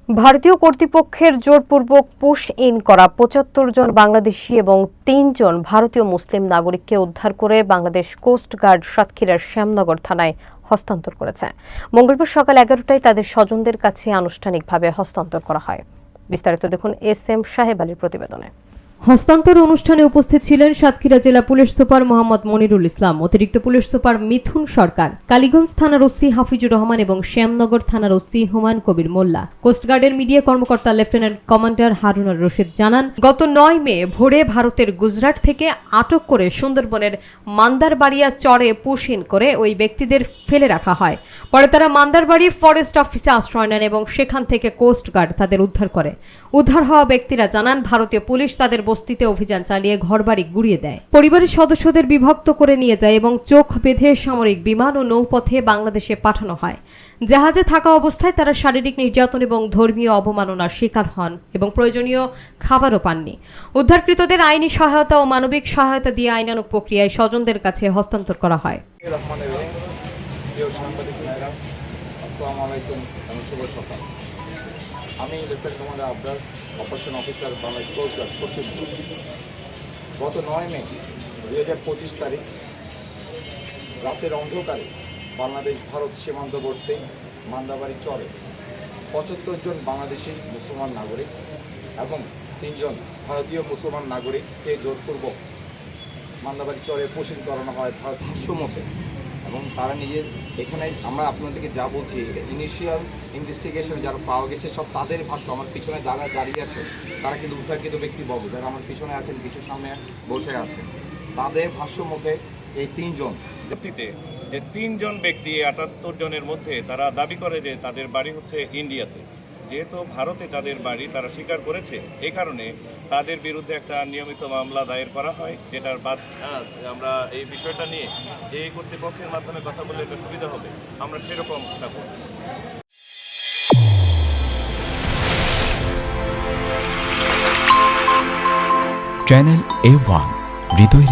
ভারতীয় কর্তৃপক্ষের জোরপূর্বক পুশ ইন করা ৭৫ জন বাংলাদেশি এবং ৩ জন ভারতীয় মুসলিম নাগরিককে উদ্ধার করে বাংলাদেশ কোস্ট গার্ড সাতক্ষীরার শ্যামনগর থানায় হস্তান্তর করেছে। মঙ্গলবার সকাল ১১টায় তাদের স্বজনদের কাছে আনুষ্ঠানিকভাবে হস্তান্তর করা হয়। বিস্তারিত দেখুন এস.এম. সাহেব আলীর প্রতিবেদনে। হস্তান্তর অনুষ্ঠানে উপস্থিত ছিলেন সাতক্ষীরা জেলা পুলিশ সুপার মোহাম্মদ মনিরুল ইসলাম, অতিরিক্ত পুলিশ সুপার মিথুন সরকার, কালীগঞ্জ থানার ওসি হাফিজুর রহমান এবং শ্যামনগর থানার ওসি হুমায়ুন কবির মোল্লা। কোস্টগার্ডের মিডিয়া কর্মকর্তা লেফটেন্যান্ট কমান্ডার হারুন আর রশিদ জানান, গত ৯ মে ভোরে ভারতের গুজরাট থেকে আটক করে সুন্দরবনের মান্দারবাড়িয়া চরে পুশ ইন করে ওই ব্যক্তিদের ফেলে রাখা হয়। পরে তারা মান্দারবাড়ি ফরেস্ট অফিসে আশ্রয় নেন এবং সেখান থেকে কোস্টগার্ড তাদের উদ্ধার করে। উদ্ধার হওয়া ব্যক্তিরা জানান, ভারতীয় পুলিশ তাদের বস্তিতে অভিযান চালিয়ে ঘরবাড়ি গুড়িয়ে দেয়, পরিবারের সদস্যদের বিভক্ত করে নিয়ে যায় এবং চোখ বেঁধে সামরিক বিমান ও নৌপথে বাংলাদেশে পাঠানো হয়। জাহাজে থাকা অবস্থায় তারা শারীরিক নির্যাতন এবং ধর্মীয় অবমাননার শিকার হন এবং প্রয়োজনীয় খাবারও পাননি। উদ্ধারকৃতদের আইনি সহায়তা ও মানবিক সহায়তা দিয়ে আইনানুগ প্রক্রিয়ায় স্বজনদের কাছে হস্তান্তর করা হয়। আমি lieutenant commander Abdar, operation officer Bangladesh coast guard Paschimbanga. গত ৯ মে ২০২৫ তারিখ রাতের অন্ধকারে বাংলাদেশ ভারত সীমান্তবর্তী মান্দারবাড়ি চরে ৭৫ জন বাংলাদেশি মুসলমান নাগরিক এবং ৩ জন ভারতীয় মুসলমান নাগরিককে জোরপূর্বক মান্দারবাড়ি চরে পুশ ইন করানো হয় ভারত ভাষ্যমতে। এবং তারা নিজের এখানে আমরা আপনাদেরকে যা বলছি, ইনিশিয়াল ইনভেস্টিগেশন যারা পাওয়া গেছে সব তাদের ভাষ্য। আমার পিছনে যারা দাঁড়িয়ে আছে তারা কিন্তু উদ্ধারকৃত ব্যক্তি বলব, যারা আমার পিছনে আছেন, কিছু সামনে বসে আছেন, তাদের ভাষ্য মতে এই ৩ জন যে ৩ জন ব্যক্তি ৭৮ জনের মধ্যে তারা দাবি করে যে তাদের বাড়ি হচ্ছে ইন্ডিয়াতে। যেহেতু ভারতে তাদের বাড়ি তারা স্বীকার করেছে, এই কারণে তাদের বিরুদ্ধে একটা নিয়মিত মামলা দায়ের করা হয়, যেটার বাদ আমরা এই বিষয়টা নিয়ে যে কর্তৃপক্ষের মাধ্যমে কথা বললে একটা সুবিধা হবে, আমরা সেরকম একটা করব। চ্যানেল A1 হৃদয়ের